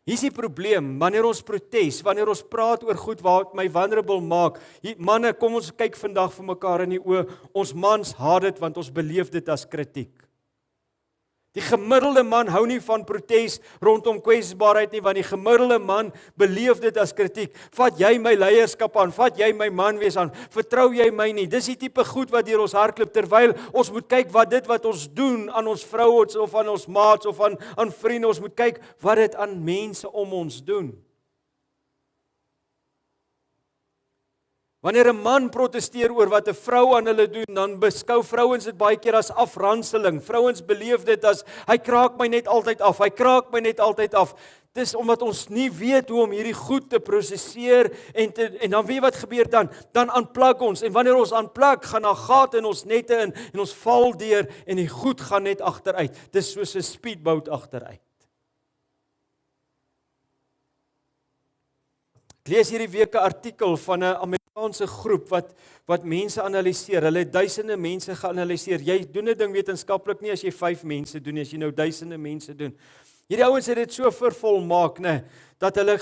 Hier is die probleem, wanneer ons protes, wanneer ons praat oor goed wat my vulnerable maak, manne, kom ons kyk vandag vir mekaar in die oë, ons mans haat dit want ons beleef dit as kritiek. Die gemiddelde man hou nie van protes rondom kwesbaarheid nie, want die gemiddelde man beleef dit as kritiek. Vat jy my leierskap aan, vat jy my man wees aan, vertrou jy my nie. Dis die tipe goed wat deur ons hardloop, terwyl ons moet kyk wat ons doen aan ons vroue of aan ons maats of aan vriende, ons moet kyk wat dit aan mense om ons doen. Wanneer 'n man protesteer oor wat 'n vrou aan hulle doen, dan beskou vrouens dit baie keer as afranseling. Vrouens beleef dit as, hy kraak my net altyd af. Dis omdat ons nie weet hoe om hierdie goed te prosesseer en dan weet jy wat gebeur dan? Dan aanplak ons, en wanneer ons aanplak, gaan daar gate in ons nette in en ons val deur en die goed gaan net agteruit. Dis soos 'n speedboot agteruit. Ek lees hierdie week 'n artikel van 'n Amerikaanse groep wat mense analiseer. Hulle het duisende mense geanaliseer. Jy doen 'n ding wetenskaplik nie as jy 5 mense doen, as jy nou duisende mense doen. Hierdie ouens het dit so vervolmaak, dat hulle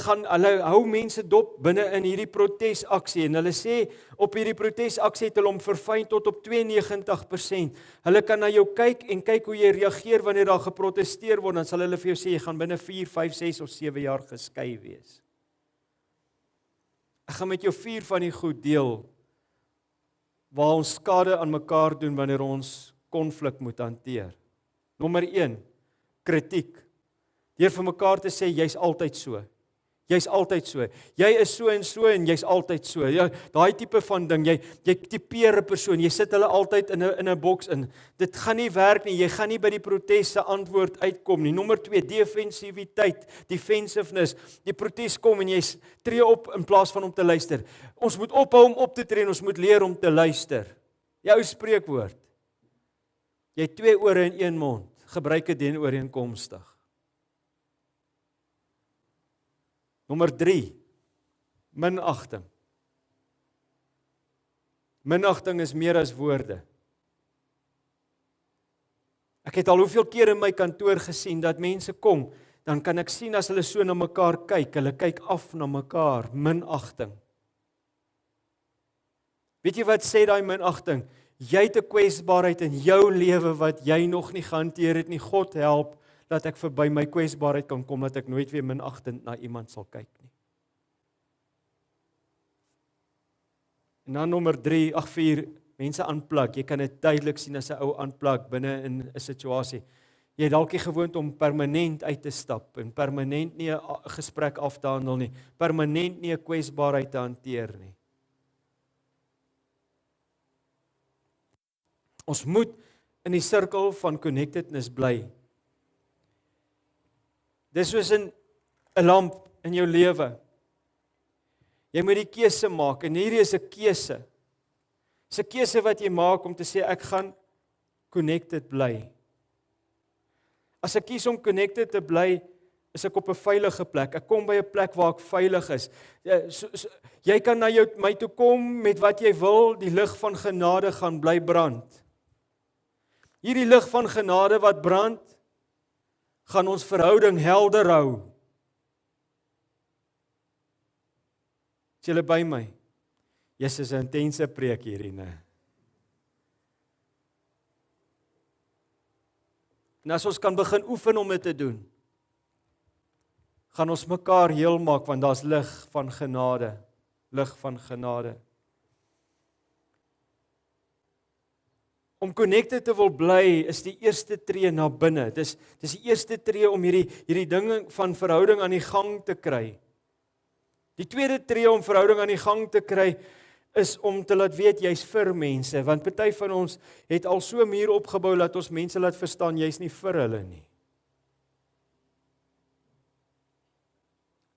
hou mense dop binne in hierdie protesaksie, en hulle sê op hierdie protesaksie het hulle hom verfyn tot op 92%. Hulle kan na jou kyk en kyk hoe jy reageer wanneer daar geprotesteer word, dan sal hulle vir jou sê jy gaan binne 4, 5, 6 of 7 jaar geskei wees. Ek gaan met jou 4 van die goed deel waar ons skade aan mekaar doen wanneer ons konflik moet hanteer. Nommer 1, kritiek. Deur vir mekaar te sê jy's altyd so. Jy's altyd so. Jy is so en jy's altyd so. Ja, daai tipe van ding, jy tipeer 'n persoon, jy sit hulle altyd in 'n boks in. Dit gaan nie werk nie. Jy gaan nie by die protes se antwoord uitkom nie. Nommer 2, defensiwiteit, defensiveness. Die protes kom en jy tree op in plaas van om te luister. Ons moet ophou om op te tree en ons moet leer om te luister. Jou spreekwoord. Jy het 2 ore en 1 mond. Gebruik dit dienooreenkomstig. Nommer 3, minagting. Minagting is meer as woorde. Ek het al hoeveel keer in my kantoor gesien dat mense kom, dan kan ek sien as hulle so na mekaar kyk, hulle kyk af na mekaar, minagting. Weet jy wat sê daai minagting? Jy het 'n kwesbaarheid in jou lewe wat jy nog nie gehanteer het nie. God help dat ek verby my kwesbaarheid kan kom, dat ek nooit weer minagtend na iemand sal kyk nie. En dan nommer 4, mense aanplak. Jy kan dit duidelik sien as 'n ou aanplak binne in 'n situasie. Jy het dalk nie gewoond om permanent uit te stap en permanent nie 'n gesprek af te handel nie, permanent nie 'n kwesbaarheid te hanteer nie. Ons moet in die sirkel van connectedness bly. Dis soos 'n lamp in jou lewe. Jy moet die keuse maak, en hierdie is 'n keuse. Dis 'n keuse wat jy maak om te sê, ek gaan connected bly. As ek kies om connected te bly, is ek op 'n veilige plek. Ek kom by 'n plek waar ek veilig is. Jy kan na my toe kom met wat jy wil, die lig van genade gaan bly brand. Hierdie lig van genade wat brand, gaan ons verhouding helder hou. Is julle by my? Jesus, 'n intense preek hierdie, né? En as ons kan begin oefen om dit te doen, gaan ons mekaar heel maak, want daar's lig van genade. Lig van genade. Om connected te wil bly is die eerste tree na binne. Dis die eerste tree om hierdie dinge van verhouding aan die gang te kry. Die tweede tree om verhouding aan die gang te kry is om te laat weet jy's vir mense, want party van ons het al so 'n muur opgebou dat ons mense laat verstaan jy's nie vir hulle nie.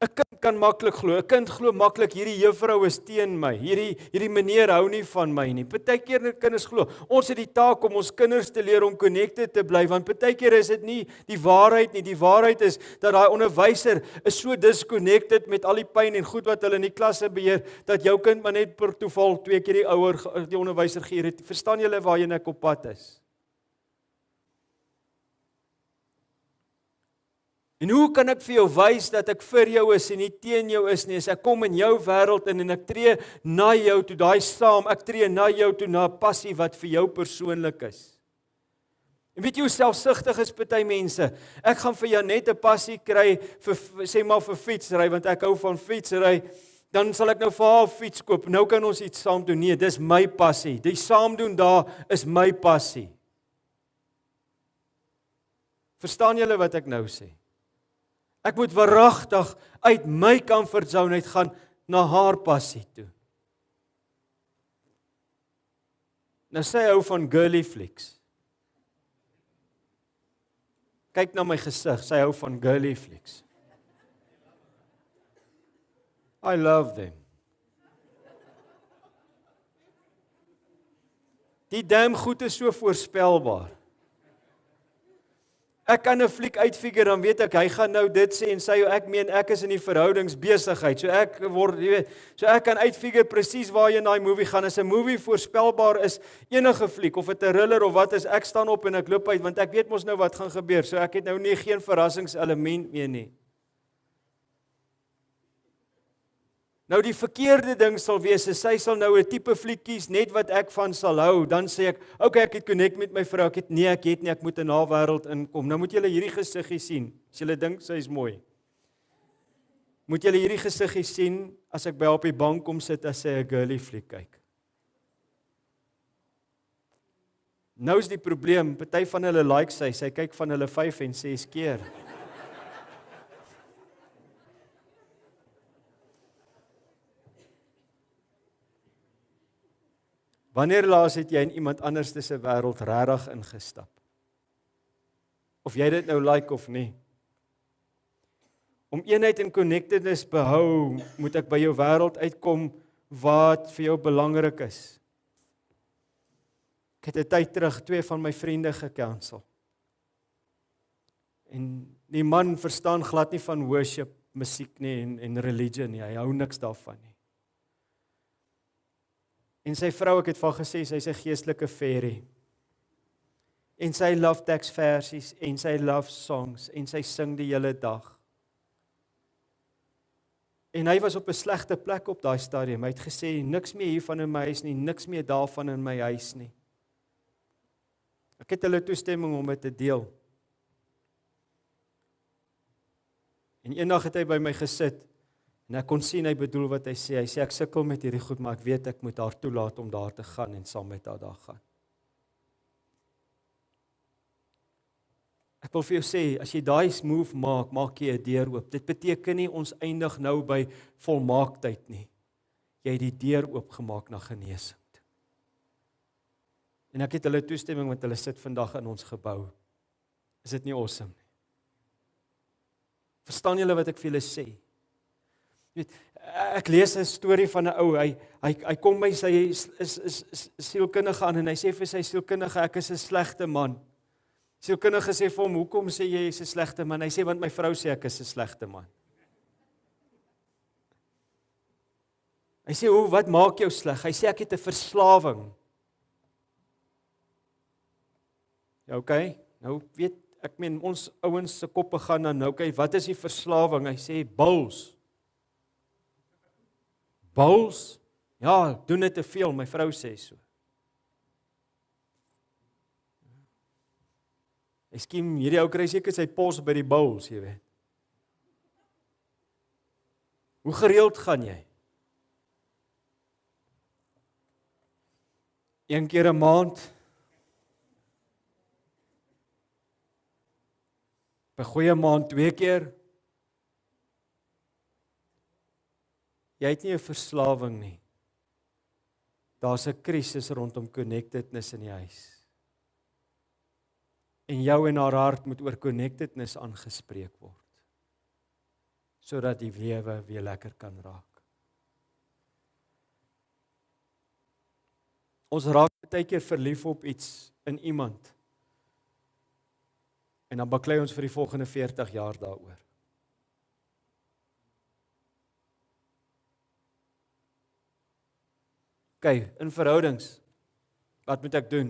'n kind kan maklik glo. 'n Kind glo maklik hierdie juffrou is teen my. Hierdie meneer hou nie van my nie. Partykeer kinders glo. Ons het die taak om ons kinders te leer om connected te bly, want partykeer is dit nie die waarheid nie. Die waarheid is dat daai onderwyser is so disconnected met al die pyn en goed wat hulle in die klasse beheer, dat jou kind maar net per toeval 2 keer die onderwyser geïrriteer. Verstaan julle waarheen ek op pad is? En hoe kan ek vir jou wys dat ek vir jou is en nie teen jou is nie? As ek kom in jou wêreld in en ek tree na jou toe, daai saam, ek tree na jou toe na 'n passie wat vir jou persoonlik is. En weet jy hoe selfsugtig is party mense? Ek gaan vir jou net 'n passie kry vir sê maar vir fietsry, want ek hou van fietsry. Dan sal ek nou vir haar fiets koop. Nou kan ons iets saam doen. Nee, dis my passie. Die saam doen daar is my passie. Verstaan julle wat ek nou sê? Ek moet waaragtig uit my comfortzone uit gaan na haar passie toe. Nou sê hy hou van girly flicks. Kyk na my gesig, sy hou van girly flicks. I love them. Die damn goed is so voorspelbaar. Ek kan 'n fliek uitfigure, dan weet ek, hy gaan nou dit sê en sê, ek is in die verhoudingsbesigheid, so ek kan uitfigure presies waarheen daai movie gaan. As 'n movie voorspelbaar is, enige fliek, of dit 'n thriller of wat is, ek staan op en ek loop uit, want ek weet mos nou wat gaan gebeur, so ek het nou nie geen verrassingselement meer nie. Nou die verkeerde ding sal wees, sy sal nou 'n tipe fliek kies, net wat ek van sal hou, dan sê ek, okay, ek het connect met my vrou, ek het nie, ek moet in haar wêreld inkom. Nou moet julle hierdie gesiggie sien, as julle dink sy is mooi. Moet julle hierdie gesiggie sien, as ek by haar op die bank kom sit, as sy 'n girly fliek kyk. Nou is die probleem, party van hulle like sy kyk van hulle 5 en 6 keer. Wanneer laas het jy in iemand anders se wêreld regtig ingestap? Of jy dit nou like of nie. Om eenheid en connectedness behou, moet ek by jou wêreld uitkom wat vir jou belangrik is. Ek het 'n tyd terug 2 van my vriende gekansel. En die man verstaan glad nie van worship, musiek nie en religion nie. Hy hou niks daarvan nie. En sy vrou, ek het vir haar gesê, sy's 'n geestelike fairy. En sy love text versies, en sy love songs, en sy sing die hele dag. En hy was op 'n slegte plek op daai stadium. Hy het gesê, niks meer hiervan in my huis nie, niks meer daarvan in my huis nie. Ek het hulle toestemming om dit te deel. En eendag het hy by my gesit, en ek kon sien hy bedoel wat hy sê. Hy sê, ek sukkel met hierdie goed, maar ek weet ek moet haar toelaat om daar te gaan en saam met haar daar gaan. Ek wil vir jou sê, as jy daai move maak, maak jy 'n deur oop. Dit beteken nie ons eindig nou by volmaaktheid nie. Jy het die deur oopgemaak na genesing. En ek het hulle toestemming, want hulle sit vandag in ons gebou. Is dit nie awesome nie? Verstaan julle wat ek vir julle sê? Ek lees 'n storie van 'n ou, hy kom by sy sielkundige aan en hy sê vir sy sielkundige, ek is 'n slegte man. Sielkundige sê vir hom, hoekom sê jy is 'n slegte man? Hy sê, want my vrou sê ek is 'n slegte man. Hy sê, wat maak jou sleg? Hy sê, ek het 'n verslawing. Ja, okay, nou weet, ek meen, ons ouens se koppe gaan dan, okay, wat is die verslawing? Hy sê, bulls. Bulls? Ja, doen dit te veel, my vrou sê so. Hy skiem, hierdie ou kry seker sy pos by die bulls, jy weet. Hoe gereeld gaan jy? 1 keer 'n maand? By goeie maand 2 keer? Jy het nie 'n verslawing nie. Daar's 'n krisis rondom connectedness in die huis. En jou en haar hart moet oor connectedness aangespreek word. sodat die lewe weer lekker kan raak. Ons raak baie keer verlief op iets in iemand. En dan baklei ons vir die volgende 40 jaar daaroor. Okay, in verhoudings, wat moet ek doen?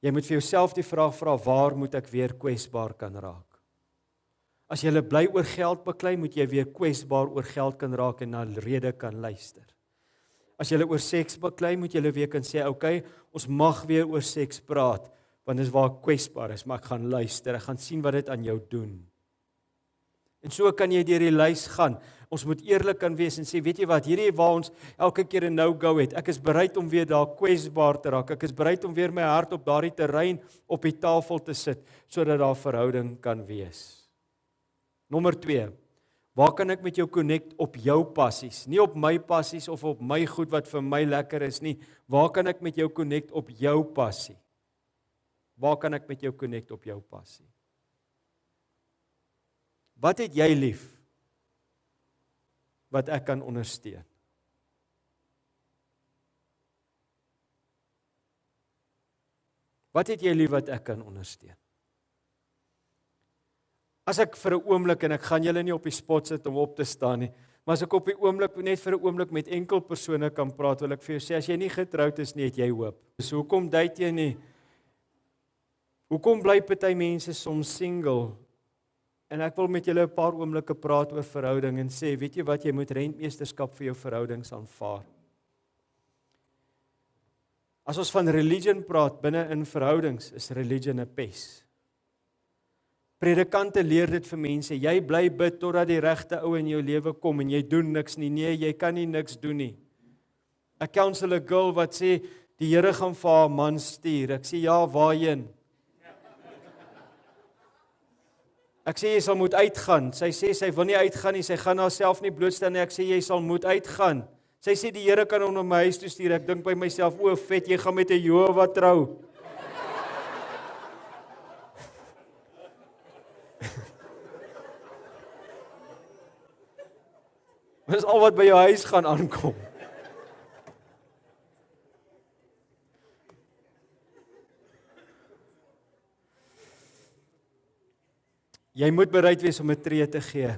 Jy moet vir jouself die vraag vra, waar moet ek weer kwesbaar kan raak? As jy bly oor geld baklei, moet jy weer kwesbaar oor geld kan raak en na rede kan luister. As jy oor seks baklei, moet jy weer kan sê, okay, ons mag weer oor seks praat, want dis waar ek kwesbaar is, maar ek gaan luister, ek gaan sien wat dit aan jou doen. En so kan jy deur die lys gaan. Ons moet eerlik kan wees en sê, weet jy wat, hierdie waar ons elke keer 'n no-go het. Ek is bereid om weer daar kwesbaar te raak. Ek is bereid om weer my hart op daardie terrein op die tafel te sit, sodat daar verhouding kan wees. Nommer 2. Waar kan ek met jou connect op jou passies? Nie op my passies of op my goed wat vir my lekker is nie. Waar kan ek met jou connect op jou passie? Waar kan ek met jou connect op jou passie? Wat het jy lief wat ek kan ondersteun? Wat het jy lief wat ek kan ondersteun? As ek vir 'n oomblik, en ek gaan julle nie op die spot sit om op te staan nie, maar as ek op die oomblik, net vir 'n oomblik met enkel persone kan praat, wil ek vir jou sê, as jy nie getroud is nie, het jy hoop. So hoekom date jy nie? Hoekom bly party mense soms single? En ek wil met julle 'n paar oomblikke praat oor verhouding en sê, weet jy wat, jy moet rentmeesterskap vir jou verhoudings aanvaar. As ons van religion praat binne in verhoudings, is religion 'n pes. Predikante leer dit vir mense, jy bly bid totdat die regte ou in jou lewe kom en jy doen niks nie. Nee, jy kan nie niks doen nie. Ek counsel 'n girl wat sê, die Here gaan vir haar man stuur. Ek sê, ja, waarheen? Ek sê, jy sal moet uitgaan. Sy sê, sy wil nie uitgaan nie, sy gaan haarself nie blootstel nie. Ek sê, jy sal moet uitgaan. Sy sê, die Here kan hom na my huis toe stuur. Ek dink by myself, o, vet, jy gaan met 'n Jehova trou. Dis al wat by jou huis gaan aankom. Jy moet bereid wees om 'n tree te gee.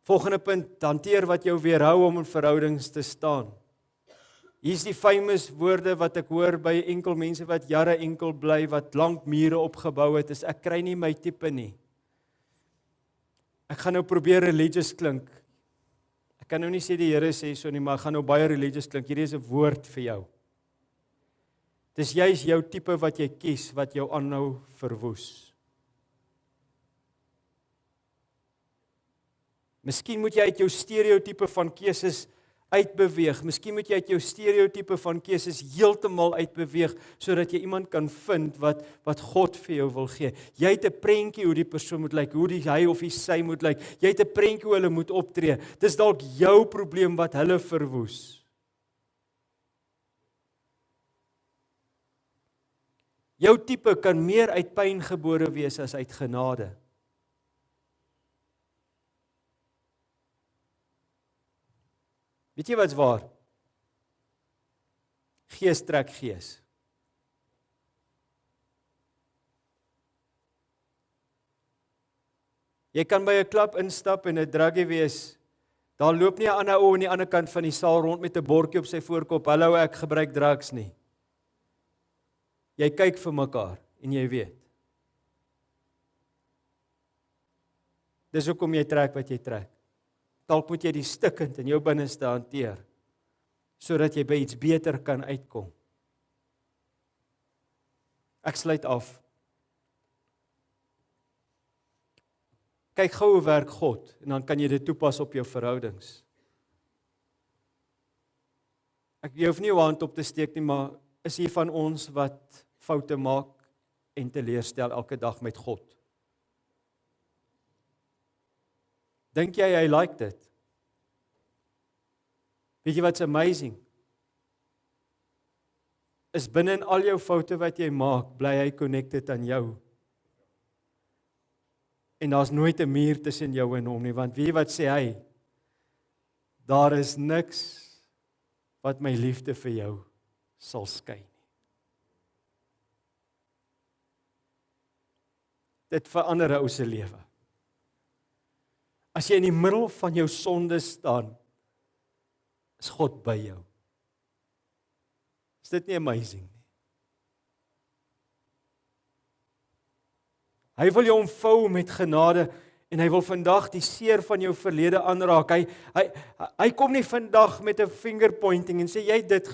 Volgende punt, hanteer wat jou weerhou om in verhoudings te staan. Hier's die famous woorde wat ek hoor by enkel mense wat jare enkel bly, wat lank mure opgebou het, is ek kry nie my tipe nie. Ek gaan nou probeer religious klink. Ek kan nou nie sê die Here sê so nie, maar ek gaan nou baie religious klink. Hierdie is 'n woord vir jou. Dis juis jou tipe wat jy kies, wat jou aanhou verwoes. Miskien moet jy uit jou stereotype van keuses uitbeweeg. Miskien moet jy uit jou stereotype van keuses heeltemal uitbeweeg, sodat jy iemand kan vind wat God vir jou wil gee. Jy het 'n prentjie hoe die persoon moet lyk, hoe hy of sy moet lyk. Jy het 'n prentjie hoe hulle moet optree. Dis dalk jou probleem wat hulle verwoes. Jou tipe kan meer uit pyn gebore wees as uit genade. Weet jy wat's waar? Gees trek gees. Jy kan by 'n klub instap en 'n druggie wees. Daar loop nie 'n ander ou aan die ander kant van die saal rond met 'n bordjie op sy voorkop. Hallo, ek gebruik drugs nie. Jy kyk vir mekaar en jy weet. Dis hoekom jy trek wat jy trek. Dalk moet jy die stikkend in jou binneste hanteer, sodat jy by iets beter kan uitkom. Ek sluit af. Kyk gou hoe werk God, en dan kan jy dit toepas op jou verhoudings. Jy hoef nie jou hand op te steek nie, maar is hier van ons wat foute maak en teleurstel elke dag met God? Dink jy hy like dit? Weet jy wat's amazing? Is binne in al jou foute wat jy maak, bly hy connected aan jou. En daar's nooit 'n muur tussen jou en hom nie, want weet jy wat sê hy? Daar is niks wat my liefde vir jou sal skei nie. Dit verander 'n ou se lewe. As jy in die middel van jou sonde staan, is God by jou. Is dit nie amazing nie? Hy wil jou omvou met genade en hy wil vandag die seer van jou verlede aanraak. Hy kom nie vandag met 'n finger pointing en sê jy het dit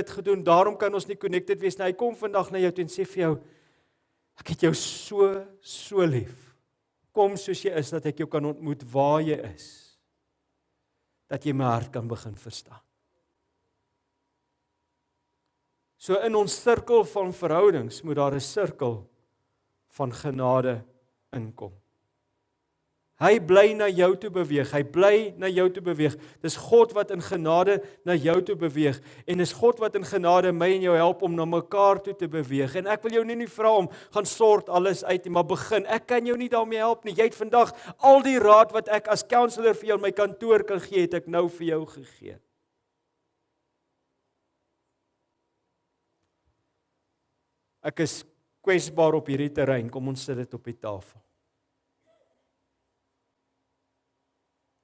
gedoen, daarom kan ons nie connected wees nie. Hy kom vandag na jou toe en sê vir jou, ek het jou so lief. Kom soos jy is, dat ek jou kan ontmoet waar jy is. Dat jy my hart kan begin verstaan. So in ons sirkel van verhoudings moet daar 'n sirkel van genade inkom. Hy bly na jou toe beweeg, hy bly na jou toe beweeg. Dis God wat in genade na jou toe beweeg en is God wat in genade my en jou help om na mekaar toe te beweeg. En ek wil jou nie vra om gaan sort alles uit nie, maar begin. Ek kan jou nie daarmee help nie. Jy het vandag al die raad wat ek as counselor vir jou in my kantoor kan gee, het ek nou vir jou gegee. Ek is kwesbaar op hierdie terrein, kom ons sit dit op die tafel.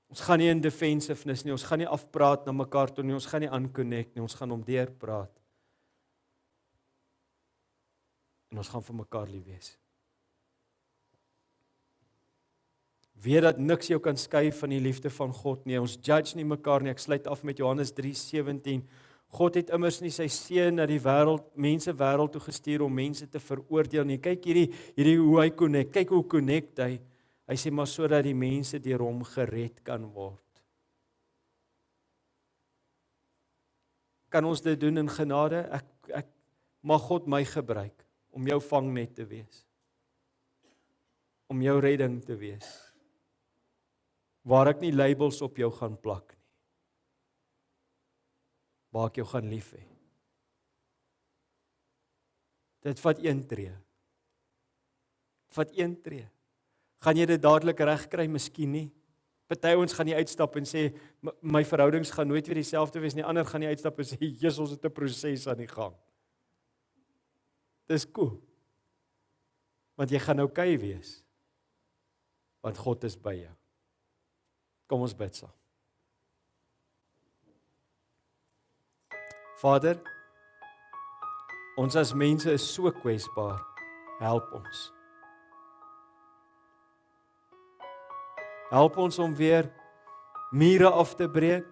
Ons gaan nie in defensiveness nie, ons gaan nie afpraat na mekaar toe nie, ons gaan nie unconnect nie, ons gaan om deur praat. En ons gaan vir mekaar lief wees. Weet dat niks jou kan skei van die liefde van God nie, ons judge nie mekaar nie, ek sluit af met Johannes 3:17. God het immers nie sy seun na die mense wêreld toe gestuur om mense te veroordeel nie. Kyk hierdie hoe hy connect, kyk hoe connect hy. Hy sê maar sodat die mense deur hom gered kan word. Kan ons dit doen in genade? Ek mag God my gebruik om jou vangnet te wees. Om jou redding te wees. Waar ek nie labels op jou gaan plak nie. Waar ek jou gaan lief hê. Dit vat een tree. Vat een tree. Gaan jy dit dadelik regkry? Miskien nie. Party ons gaan nie uitstap en sê, my verhoudings gaan nooit weer dieselfde wees nie. Ander gaan nie uitstap en sê, Jesus, ons het 'n proses aan die gang. Dis cool. Want jy gaan okay wees. Want God is by jou. Kom ons bid saam. Vader, ons as mense is so kwesbaar. Help ons. Help ons om weer mure af te breek,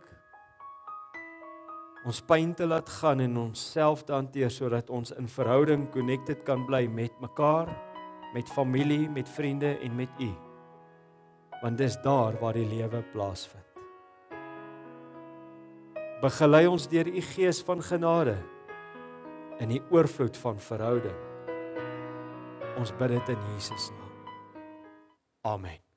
ons pyn te laat gaan en onsself te hanteer sodat ons in verhouding connected kan bly met mekaar, met familie, met vriende en met U. Want dis daar waar die lewe plaasvind. Begelei ons deur U Gees van genade in die oorvloed van verhouding. Ons bid dit in Jesus naam. Amen.